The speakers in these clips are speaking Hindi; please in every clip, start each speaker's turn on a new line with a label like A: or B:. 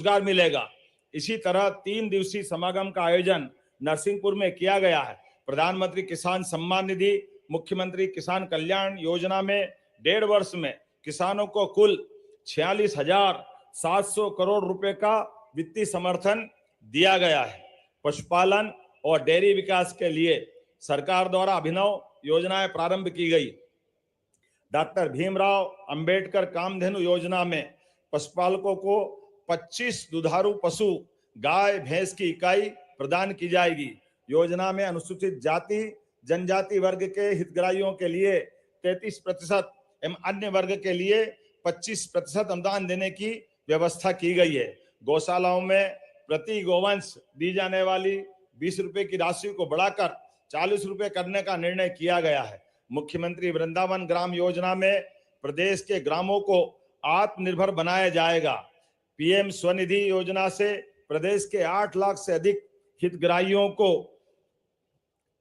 A: रोजगार मिलेगा। इसी तरह 3 दिवसीय समागम का आयोजन नरसिंहपुर में किया गया है। प्रधानमंत्री किसान सम्मान निधि, मुख्यमंत्री किसान कल्याण योजना में 1.5 वर्ष में किसानों को कुल 46,700 करोड़ रुपए का वित्तीय समर्थन दिया गया है। पशुपालन और डेयरी विकास के लिए सरकार द्वारा अभिनव योजनाएं प्रारंभ की गई। डॉक्टर भीमराव अंबेडकर कामधेनु योजना में पशुपालकों को 25 दुधारू पशु गाय भैंस की इकाई प्रदान की जाएगी। योजना में अनुसूचित जाति जनजाति वर्ग के हितग्राहियों के लिए 33% एवं अन्य वर्ग के लिए 25% अनुदान देने की व्यवस्था की गई है। गौशालाओं में प्रति गोवंश दी जाने वाली 20 रुपए की राशि को बढ़ाकर 40 रुपए करने का निर्णय किया गया है। मुख्यमंत्री वृंदावन ग्राम योजना में प्रदेश के ग्रामों को आत्मनिर्भर बनाया जाएगा। पीएम स्वनिधि योजना से प्रदेश के 8 लाख से अधिक हितग्राहियों को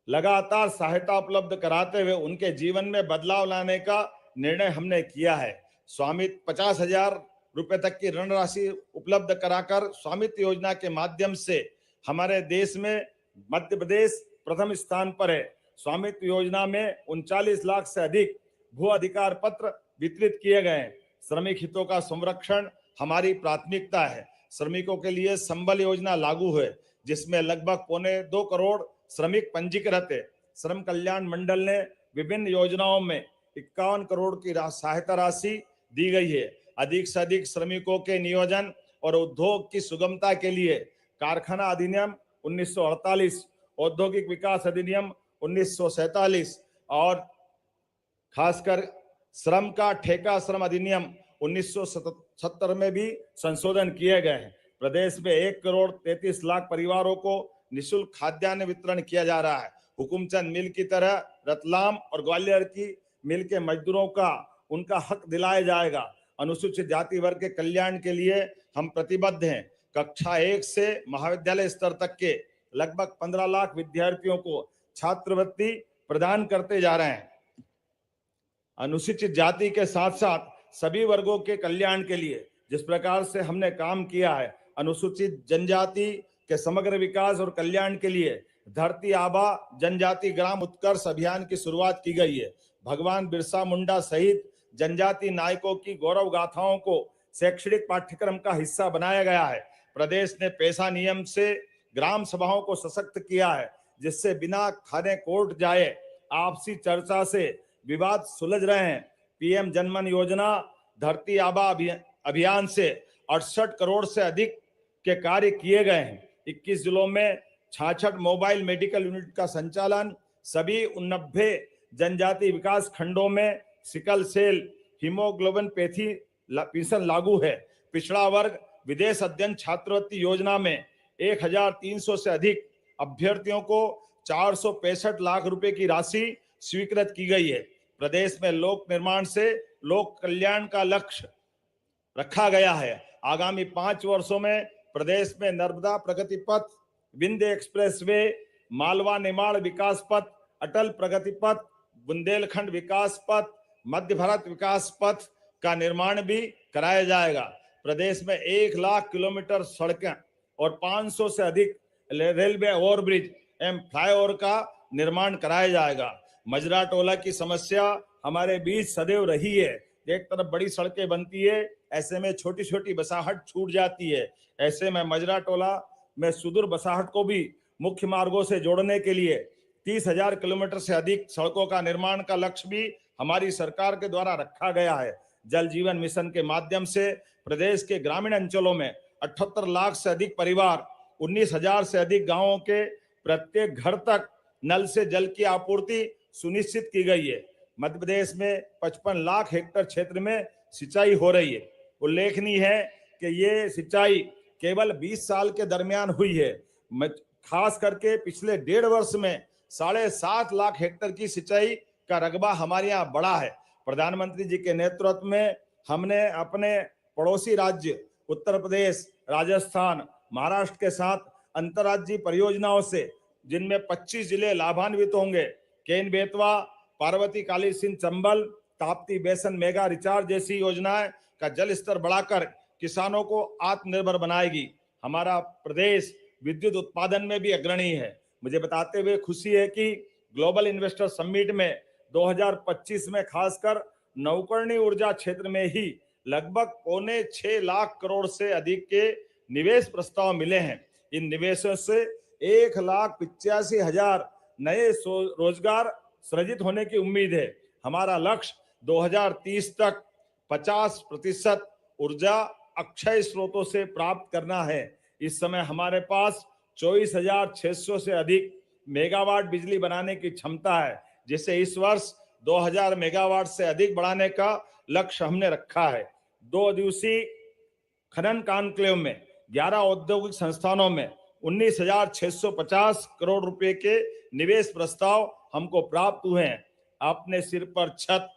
A: लगातार सहायता उपलब्ध कराते हुए उनके जीवन में बदलाव लाने का निर्णय हमने किया है। स्वामित्व 50,000 रुपए तक की ऋण राशि उपलब्ध कराकर स्वामित्व योजना के माध्यम से हमारे देश में मध्य प्रदेश प्रथम स्थान पर है। स्वामित्व योजना में 39 लाख से अधिक भू अधिकार पत्र वितरित किए गए हैं। श्रमिक हितों का संरक्षण हमारी प्राथमिकता है। श्रमिकों के लिए संबल योजना लागू है, जिसमें लगभग 1.25 करोड़ श्रमिक पंजीकृत है। श्रम कल्याण मंडल ने विभिन्न योजनाओं में 51 करोड़ की सहायता राशि दी गई है। अधिक से अधिक श्रमिकों के नियोजन और उद्योग की सुगमता के लिए कारखाना अधिनियम 1948, औद्योगिक विकास अधिनियम 1947 और खासकर श्रम का ठेका श्रम अधिनियम 1970 में भी संशोधन किए गए हैं। प्रदेश में 1.33 करोड़ परिवारों को निःशुल्क खाद्यान्न वितरण किया जा रहा है। हुकुमचंद मिल की तरह रतलाम और ग्वालियर की मिल के मजदूरों का उनका हक दिलाया जाएगा। अनुसूचित जाति वर्ग के कल्याण के लिए हम प्रतिबद्ध हैं। कक्षा 1 से महाविद्यालय स्तर तक के लगभग 15 लाख विद्यार्थियों को छात्रवृत्ति प्रदान करते जा रहे हैं। अनुसूचित जाति के साथ साथ सभी वर्गों के कल्याण के लिए जिस प्रकार से हमने काम किया है, अनुसूचित जनजाति के समग्र विकास और कल्याण के लिए धरती आबा जनजाति ग्राम उत्कर्ष अभियान की शुरुआत की गई है। भगवान बिरसा मुंडा सहित जनजाति नायकों की गौरव गाथाओं को शैक्षणिक पाठ्यक्रम का हिस्सा बनाया गया है। प्रदेश ने पेशा नियम से ग्राम सभाओं को सशक्त किया है, जिससे बिना खाने कोर्ट जाए आपसी चर्चा से विवाद सुलझ रहे हैं। पीएम जनमन योजना धरती आबा अभियान से 68 करोड़ से अधिक के कार्य किए गए हैं। 21 जिलों में 66 मोबाइल मेडिकल यूनिट का संचालन, सभी 89 जनजाति विकास खंडों में सिकल सेल हीमोग्लोबिनपैथी पेंशन लागू है। पिछड़ा वर्ग विदेश अध्ययन छात्रवृत्ति योजना में 1,300 से अधिक अभ्यर्थियों को 465 लाख रुपए की राशि स्वीकृत की गई है। प्रदेश में लोक निर्माण से लोक कल्याण का लक्ष्य रखा गया है। आगामी 5 वर्षों में प्रदेश में नर्मदा प्रगति पथ, विंध्य एक्सप्रेस वे, मालवा निमाड़ विकास पथ, अटल प्रगति पथ, बुंदेलखंड विकास पथ, मध्य भारत विकास पथ का निर्माण भी कराया जाएगा। प्रदेश में 1 लाख किलोमीटर सड़कें और 500 से अधिक रेलवे ओवरब्रिज एवं फ्लाईओवर का निर्माण कराया जाएगा। मजरा टोला की समस्या हमारे बीच सदैव रही है। एक तरफ बड़ी सड़कें बनती है, ऐसे में छोटी छोटी बसाहट छूट जाती है। ऐसे में मजरा टोला में सुदूर बसाहट को भी मुख्य मार्गों से जोड़ने के लिए 30,000 किलोमीटर से अधिक सड़कों का निर्माण का लक्ष्य भी हमारी सरकार के द्वारा रखा गया है। जल जीवन मिशन के माध्यम से प्रदेश के ग्रामीण अंचलों में 78 लाख से अधिक परिवार, 19,000 से अधिक गांवों के प्रत्येक घर तक नल से जल की आपूर्ति सुनिश्चित की गई है। मध्य प्रदेश में 55 लाख हेक्टेयर क्षेत्र में सिंचाई हो रही है। उल्लेखनीय है कि ये सिंचाई केवल 20 साल के दरमियान हुई है। खास करके पिछले 1.5 वर्ष में 7.5 लाख हेक्टेयर की सिंचाई का रकबा हमारे यहाँ बढ़ा है। प्रधानमंत्री जी के नेतृत्व में हमने अपने पड़ोसी राज्य उत्तर प्रदेश, राजस्थान, महाराष्ट्र के साथ अंतर्राज्यीय परियोजनाओं से, जिनमें 25 जिले लाभान्वित होंगे, केन बेतवा, पार्वती काली सिंध चंबल, ताप्ती बेसन मेगा रिचार्ज जैसी योजनाएं का जल स्तर बढ़ाकर किसानों को आत्मनिर्भर बनाएगी। हमारा प्रदेश विद्युत उत्पादन में भी अग्रणी है। मुझे बताते हुए खुशी है कि ग्लोबल इन्वेस्टर समिट में 2025 में खासकर नवकरणीय ऊर्जा क्षेत्र में ही लगभग 6.25 लाख करोड़ से अधिक के निवेश प्रस्ताव मिले हैं। इन निवेशों से 1,85,000 नए रोजगार सृजित होने की उम्मीद है। हमारा लक्ष्य 2030 तक 50% ऊर्जा अक्षय स्रोतों से प्राप्त करना है। इस समय हमारे पास 24,600 से अधिक मेगावाट बिजली बनाने की क्षमता है, जिसे इस वर्ष 2,000 मेगावाट से अधिक बढ़ाने का लक्ष्य हमने रखा है। 2 दिवसीय खनन कॉन्क्लेव में 11 औद्योगिक संस्थानों में 19,650 करोड़ रुपए के निवेश प्रस्ताव हमको प्राप्त हुए हैं। अपने सिर पर छत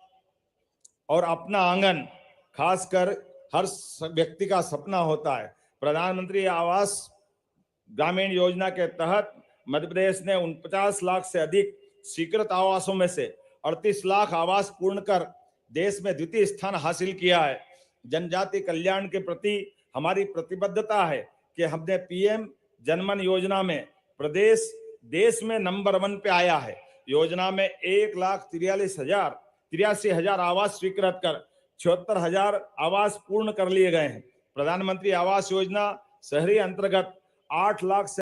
A: और अपना आंगन खासकर हर व्यक्ति का सपना होता है। प्रधानमंत्री आवास ग्रामीण योजना के तहत मध्य प्रदेश ने 49 लाख से अधिक स्वीकृत आवासों में से 38 लाख आवास पूर्ण कर देश में द्वितीय स्थान हासिल किया है। जनजाति कल्याण के प्रति हमारी प्रतिबद्धता है कि हमने पीएम जनमन योजना में प्रदेश देश में नंबर 1 पे आया है। योजना में 1,83,000 आवास स्वीकृत कर 76,000 आवास पूर्ण कर लिए गए हैं। प्रधानमंत्री आवास योजना शहरी अंतर्गत 8 लाख से